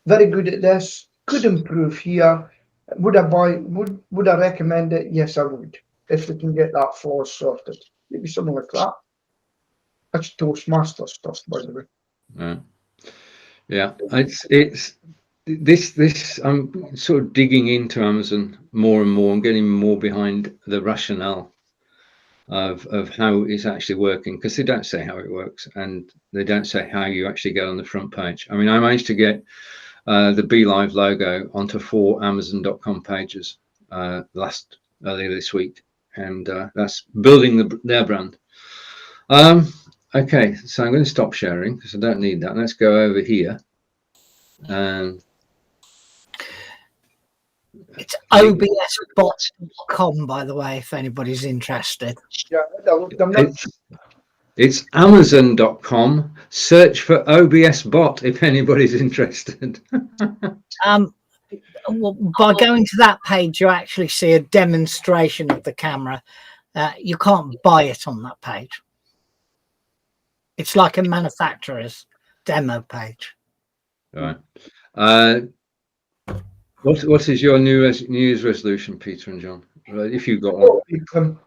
[SPEAKER 2] very good at this, could improve here. Would I recommend it? Yes, I would. If they can get that flaw sorted. Maybe something like that. That's Toastmaster stuff, by the way.
[SPEAKER 1] Yeah, it's this. I'm sort of digging into Amazon more and more. I'm getting more behind the rationale of how it's actually working, because they don't say how it works and they don't say how you actually get on the front page. I mean, I managed to get the BeLive logo onto 4 Amazon.com pages earlier this week, and that's building their brand. Okay, so I'm going to stop sharing because I don't need that. Let's go over here. And
[SPEAKER 3] it's obsbot.com, by the way, if anybody's interested.
[SPEAKER 2] Yeah,
[SPEAKER 1] it's Amazon.com. Search for OBS bot if anybody's interested.
[SPEAKER 3] Well, by going to that page, you actually see a demonstration of the camera. You can't buy it on that page. It's like a manufacturer's demo page.
[SPEAKER 1] Right. What is your New Year's resolution, Peter and John? If you've got one.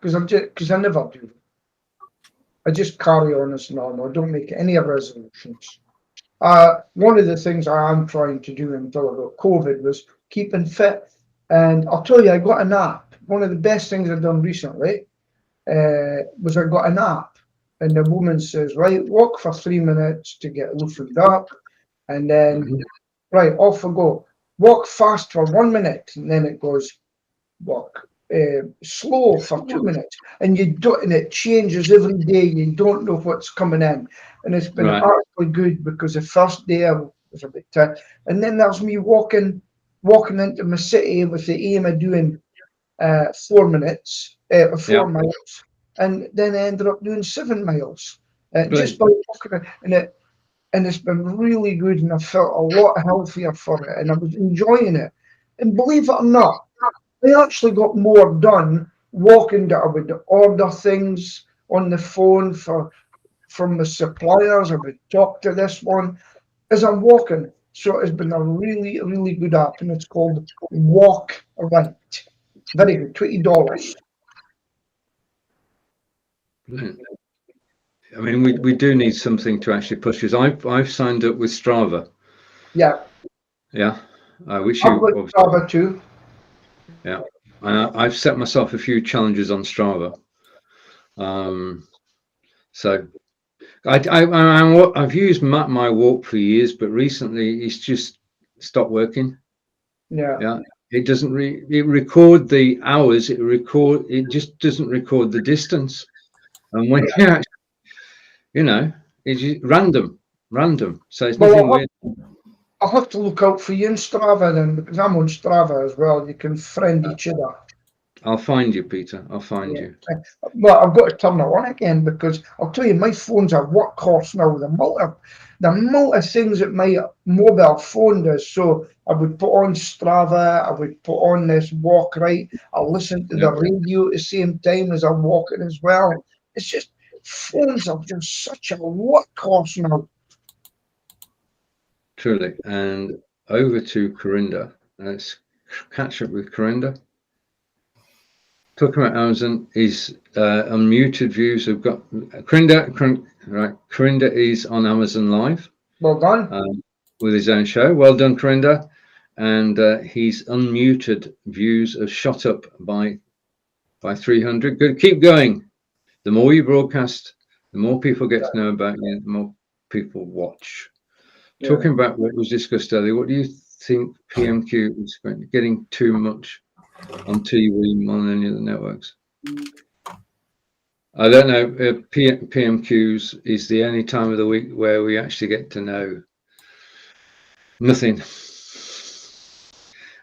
[SPEAKER 2] Because I never do. I just carry on as normal. I don't make any resolutions. One of the things I am trying to do until I got COVID was keeping fit. And I'll tell you, I got an app. One of the best things I've done recently was I got an app. And the woman says, right, walk for 3 minutes to get loosened up. And then, right, off we go. Walk fast for 1 minute. And then it goes, walk slow for 2 minutes. And it changes every day. You don't know what's coming in. And it's been actually good, because the first day I was a bit tired. And then there's me walking into my city with the aim of doing 4 minutes, 4 miles. and then I ended up doing 7 miles just
[SPEAKER 1] Great.
[SPEAKER 2] by walking it. And it's been really good, and I felt a lot healthier for it, and I was enjoying it. And believe it or not, I actually got more done walking that I would order things on the phone from the suppliers. I would talk to this one as I'm walking. So it's been a really, really good app, and it's called Walk Right. Very good, $20.
[SPEAKER 1] Brilliant. I mean, we do need something to actually push us. I've signed up with Strava.
[SPEAKER 2] Yeah,
[SPEAKER 1] Yeah, which
[SPEAKER 2] I've
[SPEAKER 1] you
[SPEAKER 2] got
[SPEAKER 1] obviously,
[SPEAKER 2] Strava too.
[SPEAKER 1] yeah. And I've set myself a few challenges on Strava. So I've used Map My Walk for years, but recently it's just stopped working.
[SPEAKER 2] Yeah.
[SPEAKER 1] Yeah, it doesn't it record the hours. It just doesn't record the distance. And when you know, it's just random. So it's nothing
[SPEAKER 2] Well,
[SPEAKER 1] weird.
[SPEAKER 2] I'll have to look out for you in Strava then, because I'm on Strava as well. You can friend each other.
[SPEAKER 1] I'll find you, Peter. I'll find
[SPEAKER 2] Yeah.
[SPEAKER 1] you.
[SPEAKER 2] Well, I've got to turn it on again, because I'll tell you, my phone's a workhorse now. The amount of things that my mobile phone does. So I would put on Strava, I would put on this Walk Right. I'll listen to
[SPEAKER 1] Yeah,
[SPEAKER 2] the radio at the same time as I'm walking as well. It's just, phones are just such a workhorse now.
[SPEAKER 1] truly. And over to Corinda. Let's catch up with Corinda. Talking about Amazon is unmuted views. We've got Corinda. Right, Corinda is on Amazon Live.
[SPEAKER 2] Well done.
[SPEAKER 1] With his own show. Well done, Corinda. And his unmuted views have shot up by 300. Good. Keep going. The more you broadcast, the more people get to know about you, the more people watch.
[SPEAKER 2] Yeah.
[SPEAKER 1] Talking about what was discussed earlier, what do you think PMQ is getting too much on TV on any of the networks? I don't know. PMQs is the only time of the week where we actually get to know nothing.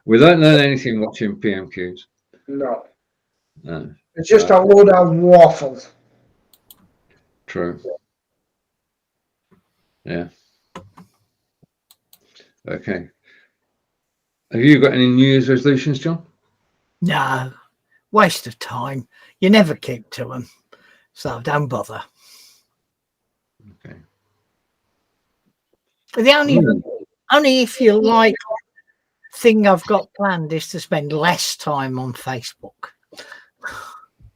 [SPEAKER 1] We don't learn anything watching PMQs.
[SPEAKER 2] No.
[SPEAKER 1] No.
[SPEAKER 2] It's just a load of waffle.
[SPEAKER 1] True. Yeah. Okay. Have you got any New Year's resolutions, John?
[SPEAKER 3] No, waste of time. You never keep to them, so don't bother.
[SPEAKER 1] Okay.
[SPEAKER 3] The only if you like thing I've got planned is to spend less time on Facebook.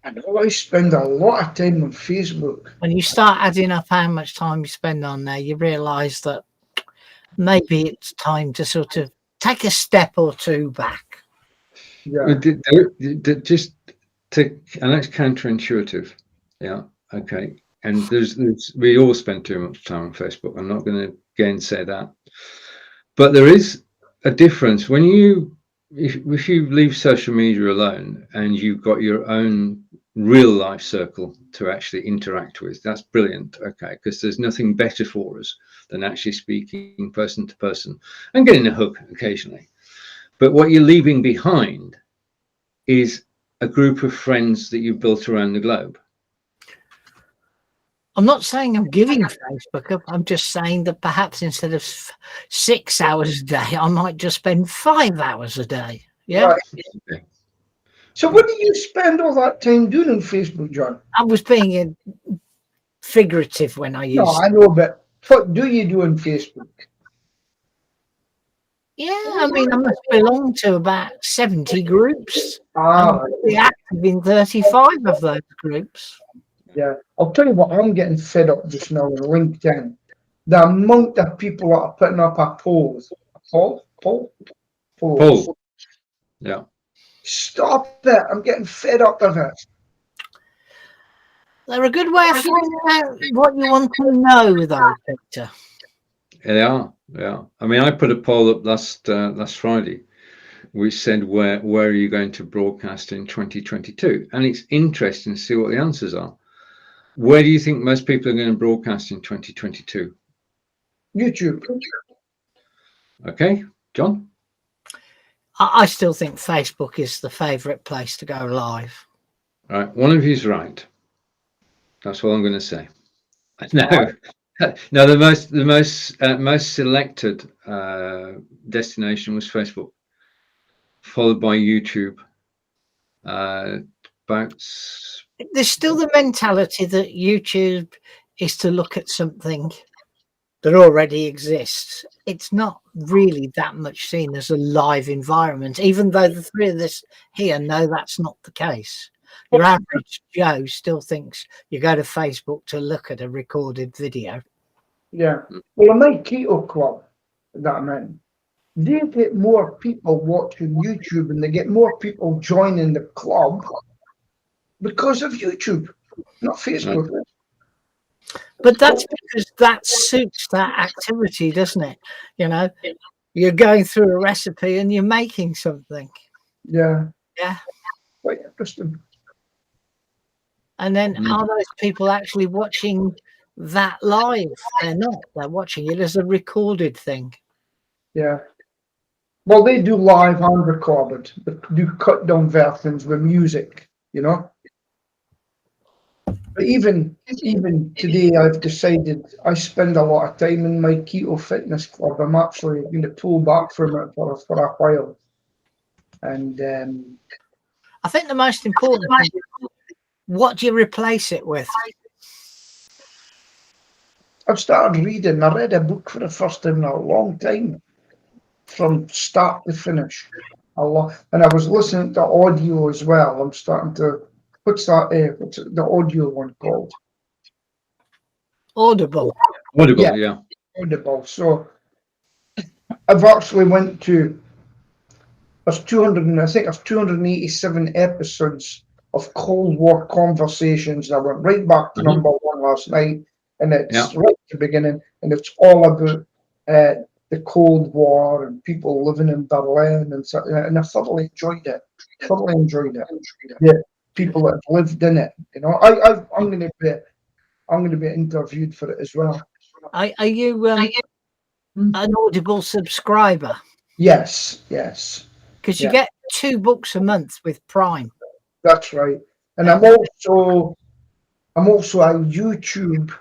[SPEAKER 2] I know I spend a lot of time on Facebook.
[SPEAKER 3] When you start adding up how much time you spend on there, you realise that maybe it's time to sort of take a step or two back.
[SPEAKER 2] Yeah.
[SPEAKER 1] Just to, and that's counterintuitive. Yeah. Okay. And we all spend too much time on Facebook. I'm not going to gainsay that. But there is a difference when if you leave social media alone and you've got your own real life circle to actually interact with. That's brilliant. Okay, because there's nothing better for us than actually speaking person to person and getting a hug occasionally. But what you're leaving behind is a group of friends that you've built around the globe.
[SPEAKER 3] I'm not saying I'm giving Facebook up. I'm just saying that perhaps instead of 6 hours a day, I might just spend 5 hours a day. Yeah.
[SPEAKER 2] Right.
[SPEAKER 1] Okay.
[SPEAKER 2] So what do you spend all that time doing on Facebook, John?
[SPEAKER 3] I was being figurative when I used.
[SPEAKER 2] No, I know, but what do you do on Facebook?
[SPEAKER 3] Yeah, I mean, I must belong to about 70 groups.
[SPEAKER 2] Ah,
[SPEAKER 3] I'm pretty active in 35 of those groups.
[SPEAKER 2] yeah. I'll tell you what, I'm getting fed up just now on LinkedIn. The amount of people that are putting up a polls. Polls.
[SPEAKER 1] Yeah.
[SPEAKER 2] Stop it. I'm getting fed up of it.
[SPEAKER 3] They're a good way of finding out what you want to know, though, Peter.
[SPEAKER 1] They are. Yeah. I mean, I put a poll up last Friday, which said where are you going to broadcast in 2022? And it's interesting to see what the answers are. Where do you think most people are going to broadcast in 2022?
[SPEAKER 2] YouTube.
[SPEAKER 1] Okay, John?
[SPEAKER 3] I still think Facebook is the favourite place to go live.
[SPEAKER 1] All right, one of you's right. That's all I'm going to say. No, no. The most selected destination was Facebook, followed by YouTube.
[SPEAKER 3] There's still the mentality that YouTube is to look at something that already exists. It's not really that much seen as a live environment, even though the three of us here know that's not the case. Your average Joe still thinks you go to Facebook to look at a recorded video.
[SPEAKER 2] Yeah. Well, in my keto club that I'm in, they get more people watching YouTube and they get more people joining the club because of YouTube, not Facebook.
[SPEAKER 3] But that's because that suits that activity, doesn't it? You know, you're going through a recipe and you're making something.
[SPEAKER 2] Yeah.
[SPEAKER 3] Yeah.
[SPEAKER 2] Quite interesting.
[SPEAKER 3] And then are those people actually watching that live? They're not. They're watching it as a recorded thing.
[SPEAKER 2] Yeah. Well, they do live and recorded, but do cut down versions with music, you know. But even today, I've decided I spend a lot of time in my keto fitness club. I'm actually going to pull back from it for a while. And
[SPEAKER 3] I think the most important thing is, what do you replace it with?
[SPEAKER 2] I've started reading. I read a book for the first time in a long time, from start to finish. A lot, and I was listening to audio as well. I'm starting to. What's that? What's the audio one called?
[SPEAKER 3] Audible.
[SPEAKER 1] Audible, yeah.
[SPEAKER 2] Audible. So I've actually went to. There's 200. I think there's 287 episodes of Cold War conversations. I went right back to number one last night, and it's right at the beginning, and it's all about the Cold War and people living in Berlin and so. And I thoroughly enjoyed it. Yeah, people that have lived in it. You know, I'm going to be interviewed for it as well.
[SPEAKER 3] Are you an Audible subscriber?
[SPEAKER 2] Yes.
[SPEAKER 3] Because you get 2 books a month with Prime.
[SPEAKER 2] That's right. And I'm also a YouTube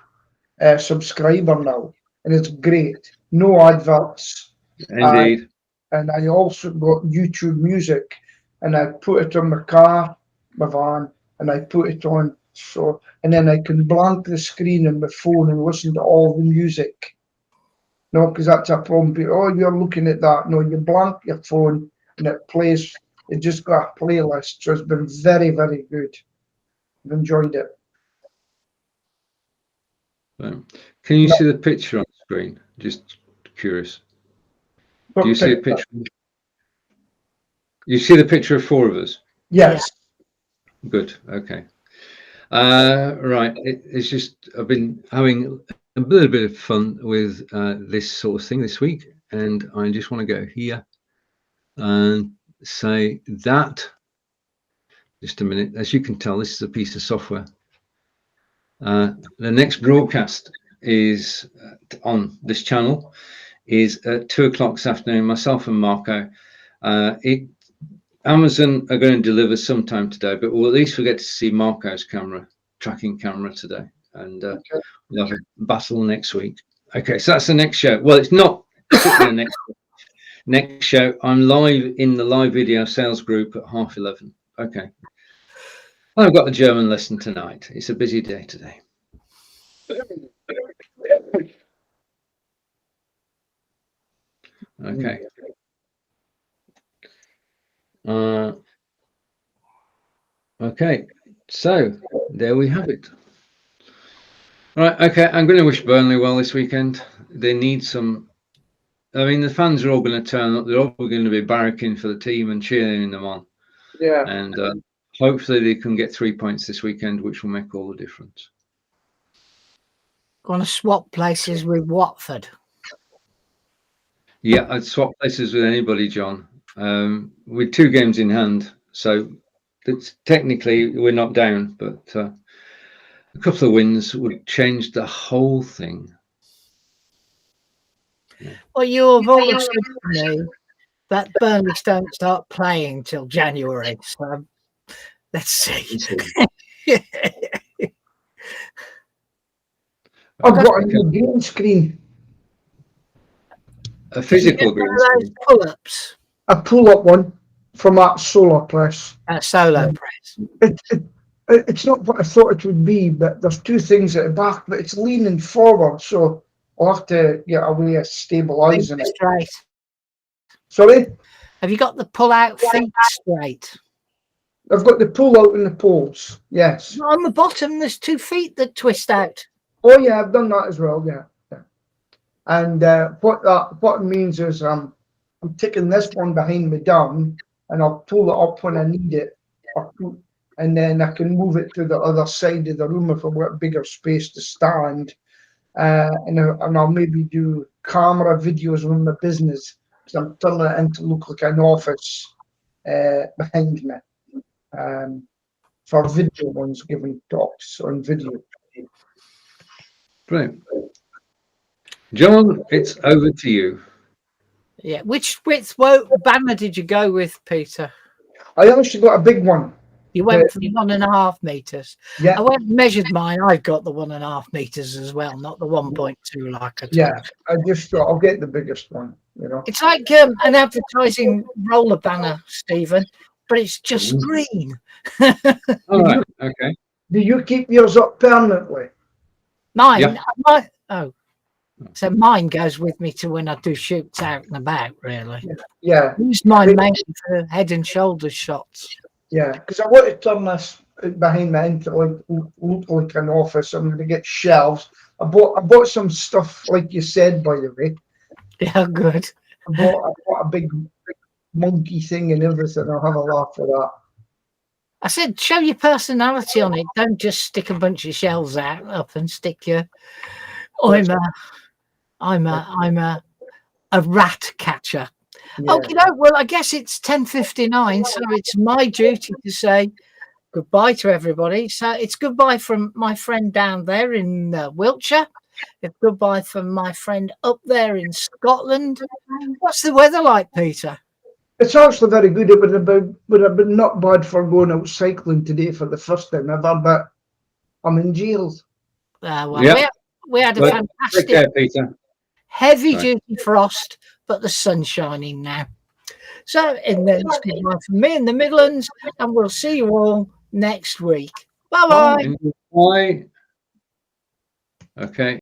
[SPEAKER 2] subscriber now, and it's great. No adverts.
[SPEAKER 1] Indeed.
[SPEAKER 2] And I also got YouTube Music, and I put it on my car, my van, and I put it on. So, and then I can blank the screen on my phone and listen to all the music. No, because that's a problem. Oh, you're looking at that. No, you blank your phone and it plays. It just got a playlist. So it's been very, very good. I've enjoyed it.
[SPEAKER 1] Can you see the picture on the screen? Just curious. Do you see a picture? You see the picture of 4 of us?
[SPEAKER 2] Yes.
[SPEAKER 1] Good. Okay. Right. It's just I've been having a little bit of fun with this sort of thing this week, and I just want to go here and say that. Just a minute. As you can tell, this is a piece of software. The next broadcast is on this channel is at 2 o'clock this afternoon. Myself and Marco. Amazon are going to deliver sometime today, but we'll at least get to see Marco's tracking camera today, and we'll have a battle next week. Okay, so that's the next show. Well, it's not the next show. I'm live in the live video sales group at 11:30. Okay. I've got a German lesson tonight. It's a busy day today. Okay. Okay, so there we have it. Right, okay, I'm going to wish Burnley well this weekend. They need some. I mean, the fans are all going to turn up. They're all going to be barracking for the team and cheering them on.
[SPEAKER 2] Yeah.
[SPEAKER 1] And hopefully they can get 3 points this weekend, which will make all the difference.
[SPEAKER 3] Going to swap places with Watford.
[SPEAKER 1] Yeah, I'd swap places with anybody, John. With 2 games in hand, so it's technically we're not down, but a couple of wins would change the whole thing.
[SPEAKER 3] Well, you have always said to me that Burnley don't start playing till January, so let's see.
[SPEAKER 2] I've got a new green screen.
[SPEAKER 1] A physical green screen.
[SPEAKER 3] Pull-ups.
[SPEAKER 2] A pull-up one from that solar press.
[SPEAKER 3] Solo press.
[SPEAKER 2] It's not what I thought it would be, but there's two things at the back, but it's leaning forward, so I'll have to get a way of stabilising it.
[SPEAKER 3] Straight.
[SPEAKER 2] Sorry?
[SPEAKER 3] Have you got the pull-out feet straight?
[SPEAKER 2] I've got the pull-out and the poles, yes.
[SPEAKER 3] On the bottom, there's 2 feet that twist out.
[SPEAKER 2] Oh yeah, I've done that as well, yeah. And what it means is I'm taking this one behind me down, and I'll pull it up when I need it, and then I can move it to the other side of the room if I've got bigger space to stand. And I'll maybe do camera videos on my business, because I'm turning it into look like an office behind me, for video ones, giving talks on video.
[SPEAKER 1] Brilliant. John, it's over to you.
[SPEAKER 3] Yeah. Which banner did you go with, Peter?
[SPEAKER 2] I actually got a big one.
[SPEAKER 3] You went for the 1.5 meters.
[SPEAKER 2] Yeah.
[SPEAKER 3] I went and measured mine. I've got the 1.5 meters as well, not the 1.2 like I told you.
[SPEAKER 2] Yeah, I just thought I'll get the biggest one, you know.
[SPEAKER 3] It's like an advertising roller banner, Stephen, but it's just green.
[SPEAKER 1] All right. Okay.
[SPEAKER 2] Do you keep yours up permanently?
[SPEAKER 3] Mine,
[SPEAKER 1] Yeah.
[SPEAKER 3] So mine goes with me to when I do shoots out and about, really.
[SPEAKER 2] Yeah.
[SPEAKER 3] Use mine mainly for head and shoulders shots.
[SPEAKER 2] Yeah, because I want to turn this behind me into look like an office. I'm going to get shelves. I bought some stuff, like you said, by the way.
[SPEAKER 3] Yeah, good.
[SPEAKER 2] I bought a big monkey thing and everything. I'll have a laugh at that.
[SPEAKER 3] I said, show your personality on it. Don't just stick a bunch of shells up and stick your. I'm a rat catcher.
[SPEAKER 2] Yeah.
[SPEAKER 3] Okay, well, I guess it's 10:59, so it's my duty to say goodbye to everybody. So it's goodbye from my friend down there in Wiltshire. It's goodbye from my friend up there in Scotland. What's the weather like, Peter?
[SPEAKER 2] It's actually very good. It would have been not bad for going out cycling today for the first time ever, but I'm in jail.
[SPEAKER 3] We had a fantastic.
[SPEAKER 1] Take care, Peter.
[SPEAKER 3] Heavy duty frost, but the sun's shining now. So, and then it's goodbye from me in the Midlands, and we'll see you all next week. Bye bye.
[SPEAKER 1] Bye. Okay.